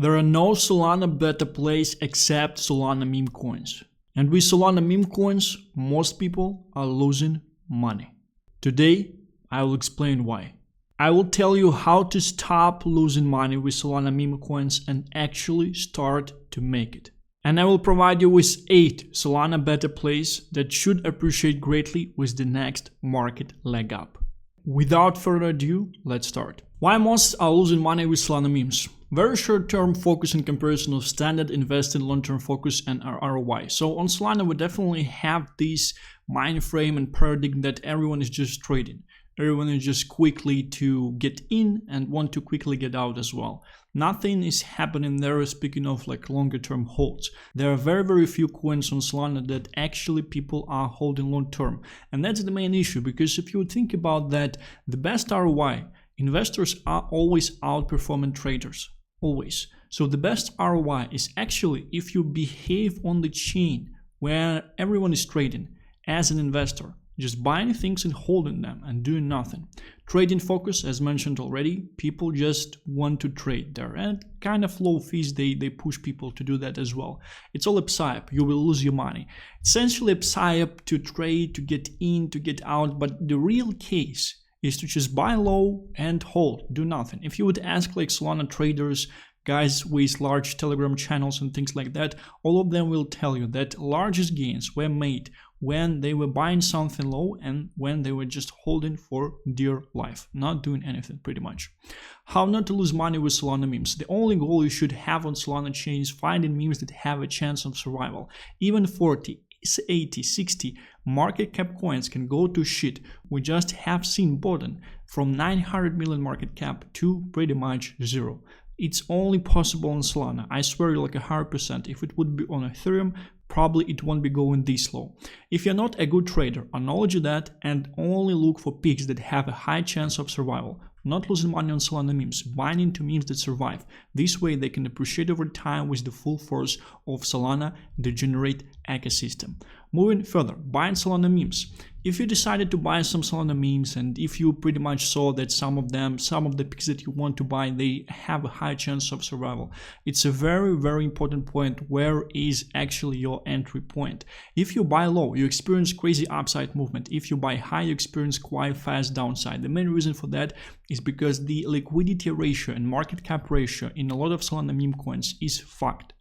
There are no Solana beta plays except Solana meme coins. And with Solana meme coins, most people are losing money. Today, I will explain why. I will tell you how to stop losing money with Solana meme coins and actually start to make it. And I will provide you with 8 Solana beta plays that should appreciate greatly with the next market leg up. Without further ado, let's start. Why most are losing money with Solana memes? Very short-term focus in comparison of standard investing, long-term focus and ROI. So on Solana, we definitely have this mind frame and paradigm that everyone is just trading. Everyone is just quickly to get in and want to quickly get out as well. Nothing is happening there, speaking of like longer term holds. There are very few coins on Solana that actually people are holding long term. And that's the main issue, because if you think about that, the best ROI, investors are always outperforming traders, always. So the best ROI is actually if you behave on the chain where everyone is trading as an investor. Just buying things and holding them and doing nothing. Trading focus, as mentioned already, people just want to trade there. And kind of low fees, they push people to do that as well. It's all a psyop, you will lose your money. Essentially a psyop to trade, to get in, to get out, but the real case is to just buy low and hold, do nothing. If you would ask like Solana traders, guys with large Telegram channels and things like that, all of them will tell you that largest gains were made when they were buying something low and when they were just holding for dear life, not doing anything pretty much. How not to lose money with Solana memes? The only goal you should have on Solana chain is finding memes that have a chance of survival. Even 40, 80, 60 market cap coins can go to shit. We just have seen Borden from 900 million market cap to pretty much zero. It's only possible on Solana. I swear like 100%. If it would be on Ethereum, probably it won't be going this low. If you're not a good trader, acknowledge that and only look for picks that have a high chance of survival. Not losing money on Solana memes, buying into memes that survive. This way they can appreciate over time with the full force of Solana degenerate ecosystem. Moving further, buying Solana memes. If you decided to buy some Solana memes and if you pretty much saw that some of the picks that you want to buy, they have a high chance of survival. It's a very important point. Where is actually your entry point? If you buy low, you experience crazy upside movement. If you buy high, you experience quite fast downside. The main reason for that is because the liquidity ratio and market cap ratio in a lot of Solana meme coins is fucked.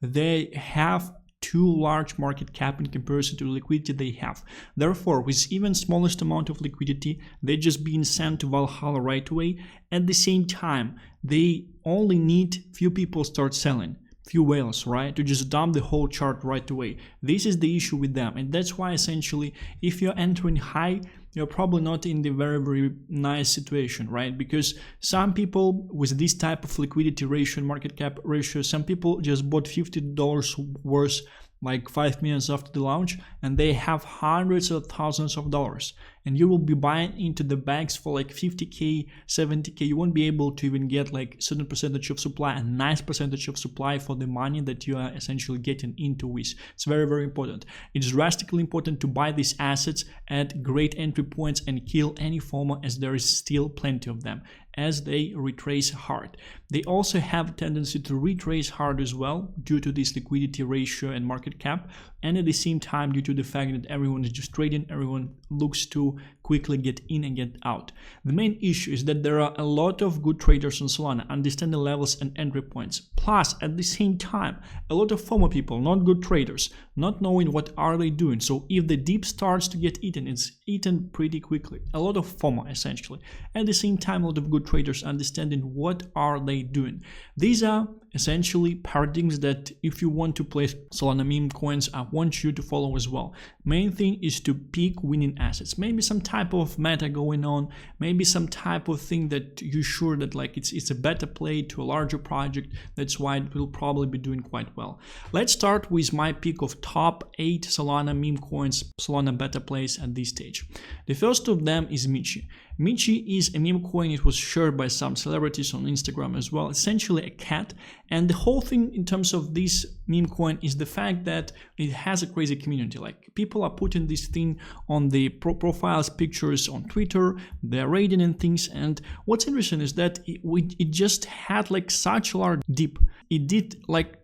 They have too large market cap in comparison to the liquidity they have. Therefore, with even smallest amount of liquidity, they're just being sent to Valhalla right away. At the same time, they only need few people start selling. Few whales, right, to just dump the whole chart right away. This is the issue with them, and that's why essentially if you're entering high, you're probably not in the very nice situation, right? Because some people with this type of liquidity ratio and market cap ratio, some people just bought $50 worth like 5 minutes after the launch, and they have hundreds of thousands of dollars, and you will be buying into the bags for like 50k, 70k. You won't be able to even get like certain percentage of supply, a nice percentage of supply for the money that you are essentially getting into with. It's very important. It's drastically important to buy these assets at great entry points and kill any FOMO, as there is still plenty of them, as they retrace hard. They also have a tendency to retrace hard as well due to this liquidity ratio and market cap, and at the same time due to the fact that everyone is just trading, everyone looks to quickly get in and get out. The main issue is that there are a lot of good traders on Solana, understanding levels and entry points. Plus, at the same time, a lot of FOMO people, not good traders, not knowing what are they doing. So if the dip starts to get eaten, it's eaten pretty quickly. A lot of FOMO essentially. At the same time, a lot of good traders understanding what are they doing. These are essentially paradigms that if you want to play Solana meme coins, I want you to follow as well. Main thing is to pick winning assets. Maybe some type of meta going on, maybe some type of thing that you're sure that like it's a better play to a larger project. That's why it will probably be doing quite well. Let's start with my pick of top 8 Solana meme coins, Solana beta plays at this stage. The first of them is Michi. Michi is a meme coin. It was shared by some celebrities on Instagram as well. Essentially a cat. And the whole thing in terms of this meme coin is the fact that it has a crazy community. Like people are putting this thing on the profiles, pictures on Twitter, they're rating and things. And what's interesting is that it just had like such a large dip. It did like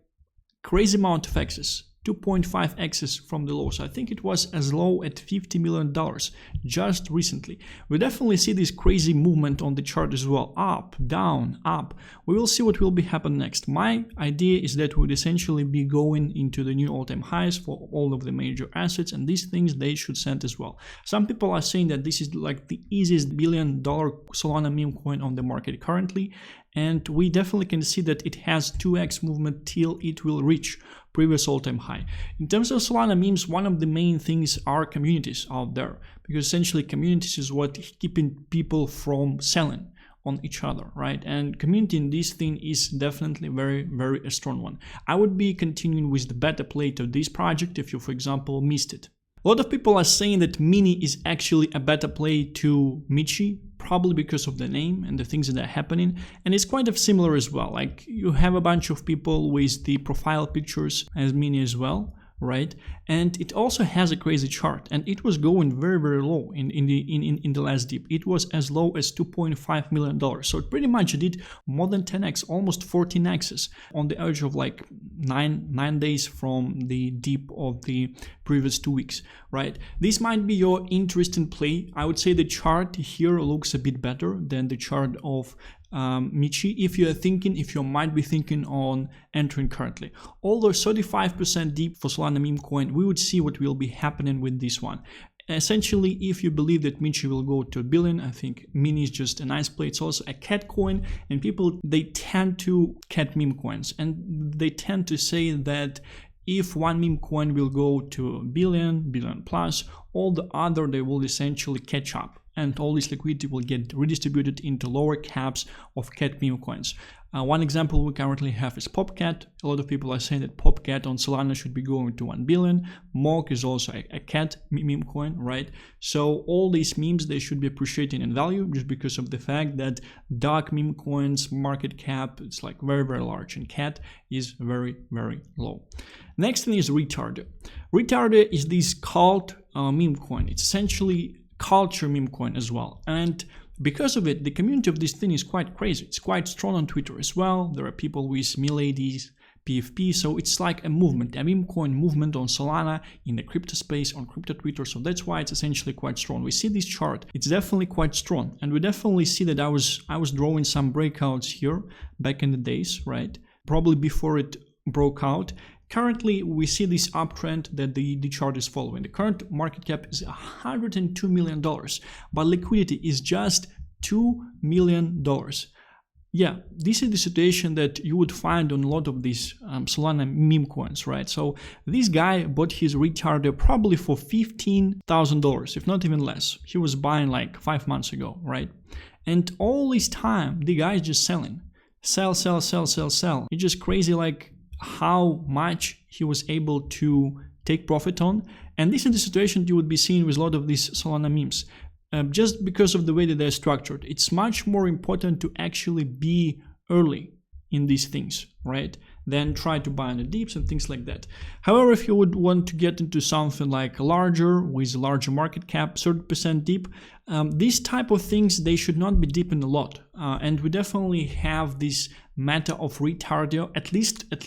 crazy amount of access. 2.5x from the low. So I think it was as low at $50 million just recently. We definitely see this crazy movement on the chart as well. Up, down, up. We will see what will be happen next. My idea is that we would essentially be going into the new all-time highs for all of the major assets, and these things they should send as well. Some people are saying that this is like the easiest billion-dollar Solana meme coin on the market currently, and we definitely can see that it has 2x movement till it will reach previous all-time high. In terms of Solana memes, one of the main things are communities out there, because essentially communities is what keeping people from selling on each other, right? And community in this thing is definitely very a strong one. I would be continuing with the beta play of this project if you, for example, missed it. A lot of people are saying that Mini is actually a better play to Michi, probably because of the name and the things that are happening, and it's quite similar as well. Like you have a bunch of people with the profile pictures as Mini as well, right? And it also has a crazy chart, and it was going very low in the last dip. It was as low as $2.5 million. So it pretty much did more than 10x, almost 14x's on the average of like nine days from the dip of the previous 2 weeks, right? This might be your interesting play. I would say the chart here looks a bit better than the chart of Michi if you might be thinking on entering currently. Although 35% deep for Solana meme coin, we would see what will be happening with this one. Essentially, if you believe that Michi will go to $1 billion, I think Mini is just a nice play. It's also a cat coin, and people, they tend to cat meme coins, and they tend to say that if one meme coin will go to $1 billion plus, all the other, they will essentially catch up, and all this liquidity will get redistributed into lower caps of cat meme coins. One example we currently have is Popcat. A lot of people are saying that Popcat on Solana should be going to 1 billion. Mock is also a cat meme coin, right? So all these memes, they should be appreciating in value just because of the fact that dark meme coins market cap, it's like very large, and cat is very low. Next thing is Retarded. Retarded is this cult meme coin. It's essentially culture meme coin as well, and because of it, the community of this thing is quite crazy. It's quite strong on Twitter as well. There are people with MilAds, PFP, so it's like a movement, a meme coin movement on Solana, in the crypto space, on crypto Twitter. So that's why it's essentially quite strong. We see this chart, it's definitely quite strong, and we definitely see that I was drawing some breakouts here back in the days, right? Probably before it broke out. Currently, we see this uptrend that the chart is following. The current market cap is $102 million, but liquidity is just $2 million. Yeah, this is the situation that you would find on a lot of these Solana meme coins, right? So this guy bought his Retarded probably for $15,000, if not even less. He was buying like 5 months ago, right? And all this time, the guy is just selling. Sell. It's just crazy, like, how much he was able to take profit on. And this is the situation you would be seeing with a lot of these Solana memes. Just because of the way that they're structured, it's much more important to actually be early in these things, right? Then try to buy on the dips and things like that. However, if you would want to get into something like larger, with a larger market cap, 30% deep, these type of things, they should not be deepened a lot. And we definitely have this meta of Retarded. At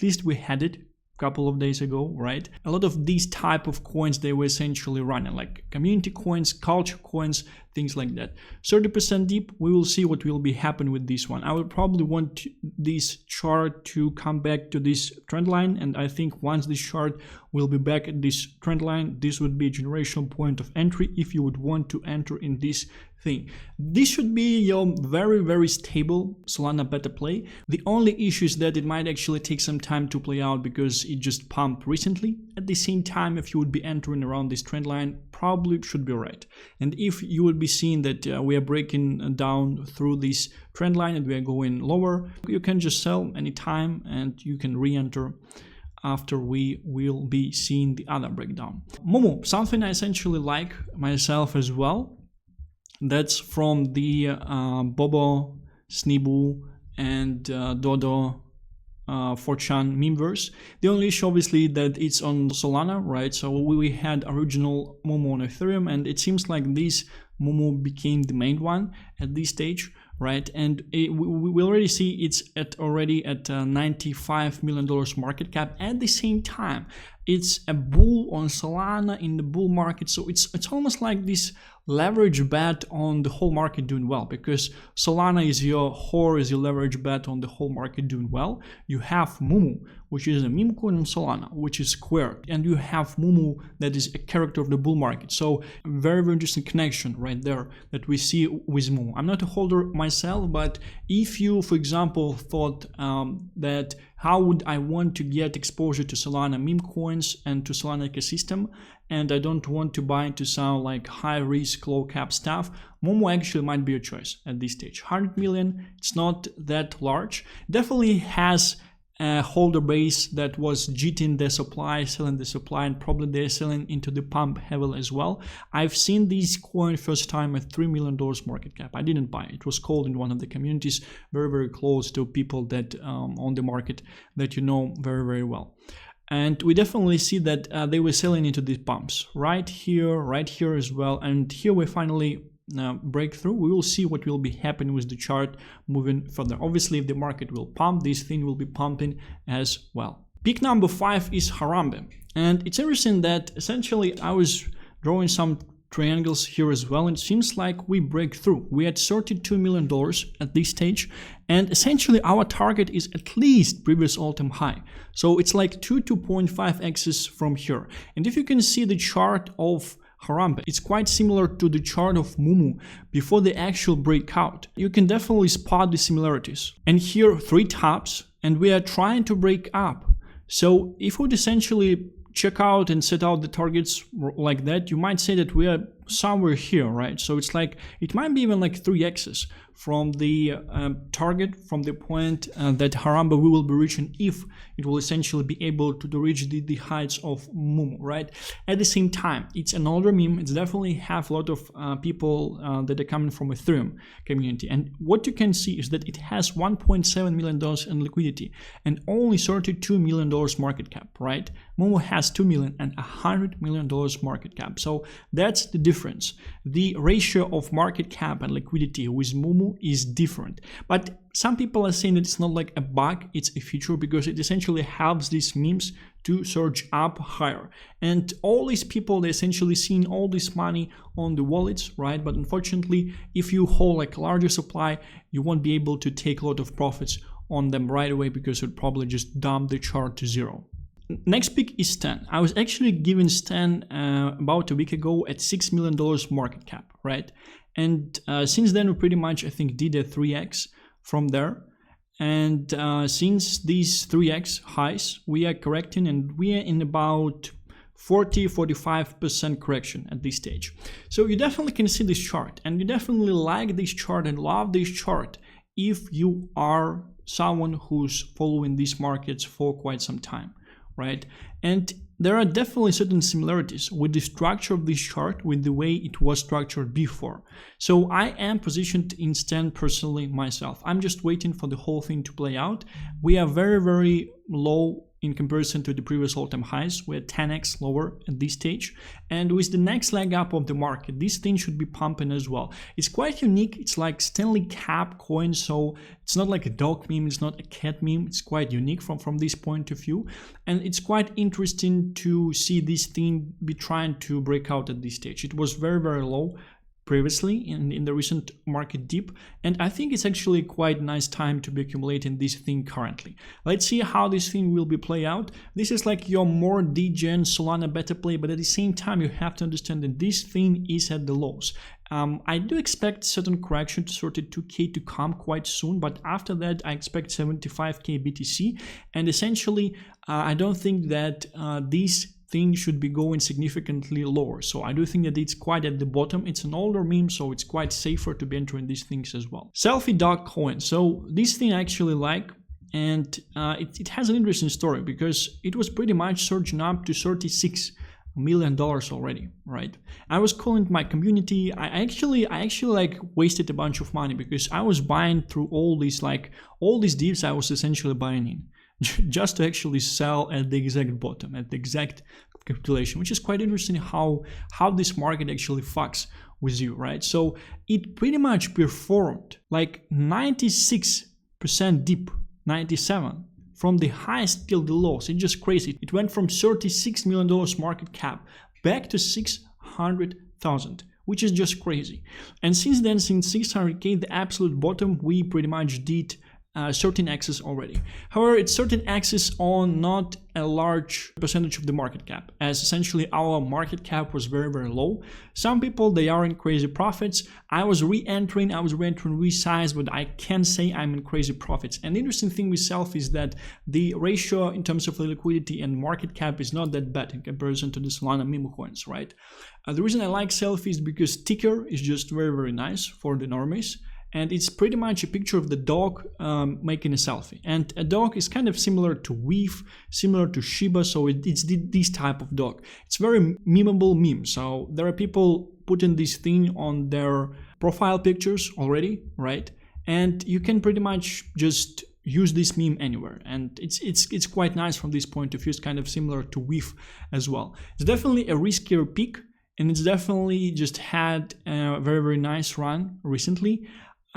least we had it a couple of days ago, right? A lot of these type of coins, they were essentially running, like community coins, culture coins, things like that. 30% deep, we will see what will be happening with this one. I would probably want this chart to come back to this trend line, and I think once this chart will be back at this trend line, this would be a generational point of entry if you would want to enter in this thing. This should be your very stable Solana beta play. The only issue is that it might actually take some time to play out because it just pumped recently. At the same time, if you would be entering around this trend line, probably should be right. And if you would be seeing that we are breaking down through this trend line and we are going lower, you can just sell anytime and you can re-enter after we will be seeing the other breakdown. Momo, something I essentially like myself as well. That's from the Bobo, Sneebu, and Dodo 4chan memeverse. The only issue obviously that it's on Solana, right? So we had original Momo on Ethereum, and it seems like this Momo became the main one at this stage, right? And we already see it's already at $95 million market cap. At the same time, it's a bull on Solana in the bull market, so it's almost like this leverage bet on the whole market doing well, because Solana is your leverage bet on the whole market doing well. You have Mumu, which is a meme coin on Solana, which is squared, and you have Mumu that is a character of the bull market. So very, very interesting connection right there that we see with Mumu. I'm not a holder myself, but if you, for example, thought that how would I want to get exposure to Solana meme coins and to Solana ecosystem, and I don't want to buy into some like high risk, low cap stuff, Momo actually might be a choice at this stage. 100 million, it's not that large. Definitely has a holder base that was jitting the supply, selling the supply, and probably they're selling into the pump heavily as well. I've seen this coin first time at $3 million market cap. I didn't buy it. It was called in one of the communities, very, very close to people that on the market that you know very, very well. And we definitely see that they were selling into these pumps right here as well. And here we finally breakthrough. We will see what will be happening with the chart moving further. Obviously, if the market will pump, this thing will be pumping as well. Pick number 5 is Harambe. And it's interesting that essentially I was drawing some triangles here as well, and it seems like we break through. We had $32 million at this stage, and essentially our target is at least previous all-time high. So it's like 2.5x's from here. And if you can see the chart of Harambe, it's quite similar to the chart of Mumu before the actual breakout. You can definitely spot the similarities. And here 3 tops, and we are trying to break up. So if we would essentially check out and set out the targets like that, you might say that we are somewhere here, right? So it's like, it might be even like 3x's from the target, from the point that Harambe we will be reaching if it will essentially be able to reach the heights of Mumu, right? At the same time, it's an older meme. It's definitely have a lot of people that are coming from Ethereum community. And what you can see is that it has $1.7 million in liquidity and only $32 million market cap, right? Mumu has $2 million and $100 million market cap. So that's the difference. The ratio of market cap and liquidity with Mumu is different. But some people are saying that it's not like a bug, it's a feature, because it essentially helps these memes to surge up higher. And all these people, they're essentially seeing all this money on the wallets, right? But unfortunately, if you hold like a larger supply, you won't be able to take a lot of profits on them right away, because it would probably just dump the chart to zero. Next pick is Stan. I was actually given Stan about a week ago at $6 million market cap, right? And since then, we pretty much, I think, did a 3x from there. And since these 3x highs, we are correcting, and we are in about 40-45% correction at this stage. So you definitely can see this chart, and you definitely like this chart and love this chart if you are someone who's following these markets for quite some time, right? And there are definitely certain similarities with the structure of this chart with the way it was structured before. So I am positioned in Stan personally myself. I'm just waiting for the whole thing to play out. We are very, very low in comparison to the previous all-time highs. We're 10x lower at this stage. And with the next leg up of the market, this thing should be pumping as well. It's quite unique. It's like Stanley Cap coin, so it's not like a dog meme, it's not a cat meme. It's quite unique from this point of view. And it's quite interesting to see this thing be trying to break out at this stage. It was very, very low previously in the recent market dip, and I think it's actually quite nice time to be accumulating this thing currently. Let's see how this thing will be play out. This is like your more degen Solana better play, but at the same time you have to understand that this thing is at the lows. I do expect certain correction to 32k to come quite soon, but after that I expect 75k BTC, and essentially I don't think that these thing should be going significantly lower. So I do think that it's quite at the bottom. It's an older meme, so it's quite safer to be entering these things as well. Selfie dog coin. So this thing I actually like, and it has an interesting story because it was pretty much surging up to 36 $1 million already, right? I was calling my community. I actually like wasted a bunch of money because I was buying through all these dips I was essentially buying in just to actually sell at the exact bottom, at the exact capitulation, which is quite interesting how this market actually fucks with you, right? So it pretty much performed like 96% dip, 97 from the highest till the lows. It's just crazy. It went from $36 million market cap back to 600,000, which is just crazy. And since then, since 600k, the absolute bottom, we pretty much did certain access already. However, it's certain access on not a large percentage of the market cap, as essentially our market cap was very, very low. Some people, they are in crazy profits. I was re-entering resize, but I can't say I'm in crazy profits. And the interesting thing with self is that the ratio in terms of the liquidity and market cap is not that bad in comparison to the Solana meme coins, right? The reason I like self is because ticker is just very, very nice for the normies. And it's pretty much a picture of the dog making a selfie. And a dog is kind of similar to Weave, similar to Shiba, so it's this type of dog. It's very memeable meme. So there are people putting this thing on their profile pictures already, right? And you can pretty much just use this meme anywhere. And it's quite nice from this point of view. It's kind of similar to Weave as well. It's definitely a riskier pick, and it's definitely just had a very, very nice run recently.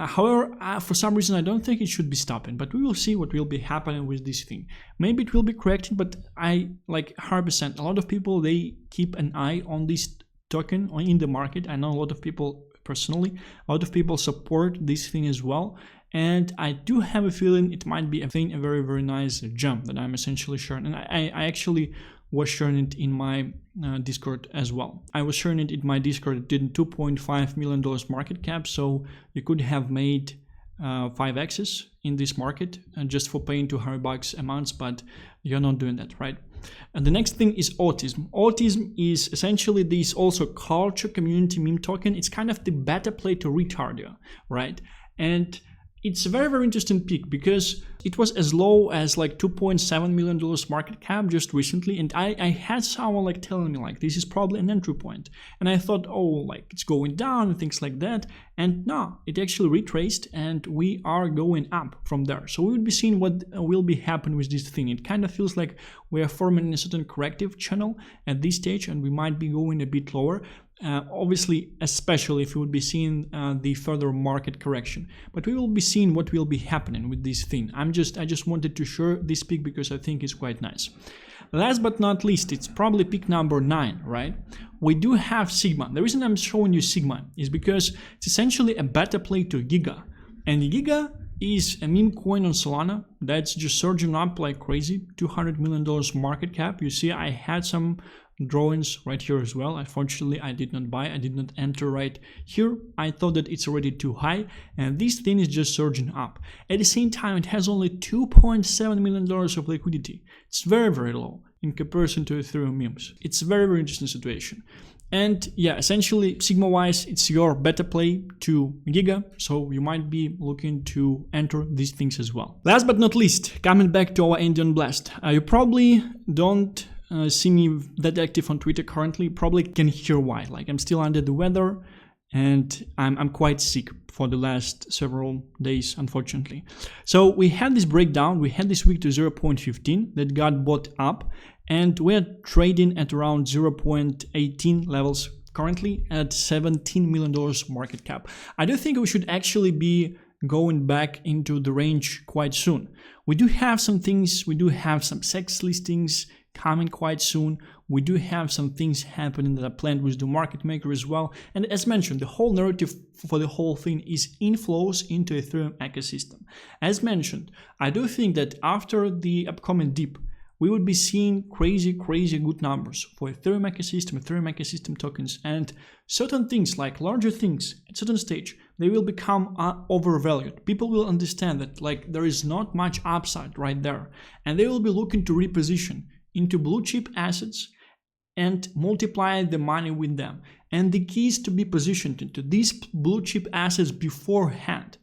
However, for some reason, I don't think it should be stopping, but we will see what will be happening with this thing. Maybe it will be correcting, but I like 100%. A lot of people, they keep an eye on this token in the market. I know a lot of people personally, a lot of people support this thing as well. And I do have a feeling it might be a very, very nice jump that I'm essentially sharing. And I actually was sharing it in my Discord as well. I was sharing it in my Discord. It did $2.5 million market cap, so you could have made 5x's in this market just for paying $200 amounts, but you're not doing that, right? And the next thing is autism. Autism is essentially this also culture community meme token. It's kind of the better play to Retardio, right? And it's a very, very interesting pick because it was as low as like $2.7 million market cap just recently. And I had someone like telling me like, this is probably an entry point. And I thought, oh, like it's going down and things like that. And no, it actually retraced and we are going up from there. So we will be seeing what will be happening with this thing. It kind of feels like we are forming a certain corrective channel at this stage and we might be going a bit lower. Obviously, especially if we would be seeing the further market correction, but we will be seeing what will be happening with this thing. I just wanted to share this pick because I think it's quite nice. Last but not least, it's probably pick number 9, right? We do have Sigma. The reason I'm showing you Sigma is because it's essentially a better play to Giga, and Giga is a meme coin on Solana that's just surging up like crazy. $200 million market cap. You see, I had some drawings right here as well. Unfortunately, I did not buy. I did not enter right here. I thought that it's already too high, and this thing is just surging up. At the same time, it has only $2.7 million of liquidity. It's very, very low in comparison to Ethereum memes. It's a very, very interesting situation. And yeah, essentially, Sigma-wise, it's your better play to Giga, so you might be looking to enter these things as well. Last but not least, coming back to our Indian Blast. You probably don't see me that active on Twitter currently. Probably can hear why. Like I'm still under the weather and I'm quite sick for the last several days, unfortunately. So we had this breakdown. We had this week to 0.15 that got bought up, and we're trading at around 0.18 levels currently at $17 million market cap. I do think we should actually be going back into the range quite soon. We do have some things. We do have some sex listings coming quite soon. We do have some things happening that are planned with the market maker as well. And as mentioned, the whole narrative for the whole thing is inflows into Ethereum ecosystem. As mentioned, I do think that after the upcoming dip, we would be seeing crazy good numbers for Ethereum ecosystem tokens, and certain things like larger things at certain stage, they will become overvalued. People will understand that like there is not much upside right there, and they will be looking to reposition into blue chip assets and multiply the money with them. And the key is to be positioned into these blue chip assets beforehand.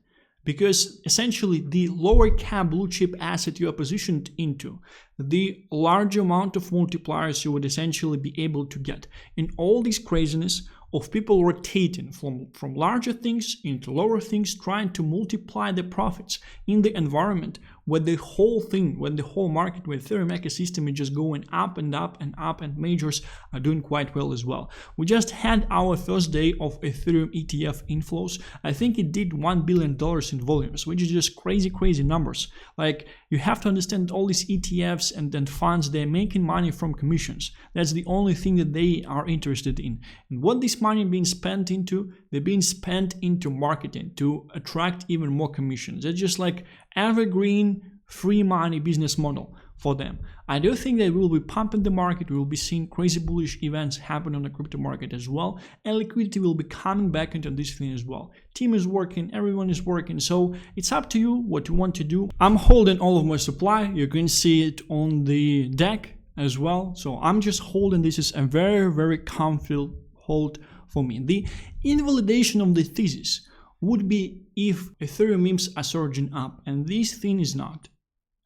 because essentially the lower cap blue chip asset you are positioned into, the larger amount of multipliers you would essentially be able to get. In all this craziness of people rotating from larger things into lower things, trying to multiply the profits in the environment where the whole thing, when the whole market, where Ethereum ecosystem is just going up and up and up, and majors are doing quite well as well. We just had our first day of Ethereum ETF inflows. I think it did $1 billion in volumes, which is just crazy numbers. Like, you have to understand all these ETFs and then funds, they're making money from commissions. That's the only thing that they are interested in. And what this money being spent into? They're being spent into marketing to attract even more commissions. It's just like evergreen free money business model for them. I do think that we will be pumping the market. We will be seeing crazy bullish events happen on the crypto market as well, and liquidity will be coming back into this thing as well. Team is working, everyone is working, so it's up to you what you want to do. I'm holding all of my supply. You can see it on the deck as well. So I'm just holding. This is a very comfortable hold for me. The invalidation of the thesis would be if Ethereum memes are surging up, and this thing is not.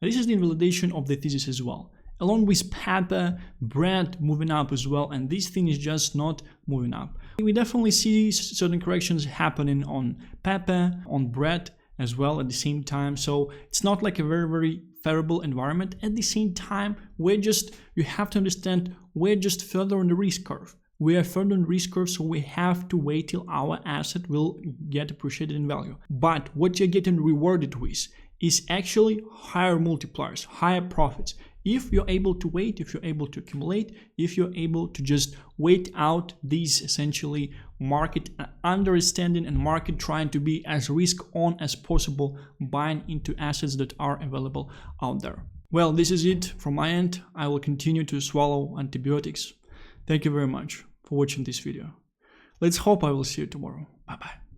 This is the invalidation of the thesis as well, along with Pepper, Bread moving up as well, and this thing is just not moving up. We definitely see certain corrections happening on Pepper, on Bread as well at the same time, so it's not like a very favorable environment. At the same time, you have to understand, we're just further on the risk curve. We are further on the risk curve, so we have to wait till our asset will get appreciated in value. But what you're getting rewarded with is actually higher multipliers, higher profits. If you're able to wait, if you're able to accumulate, if you're able to just wait out these essentially market understanding and market trying to be as risk on as possible, buying into assets that are available out there. Well, this is it from my end. I will continue to swallow antibiotics. Thank you very much for watching this video. Let's hope I will see you tomorrow. Bye bye.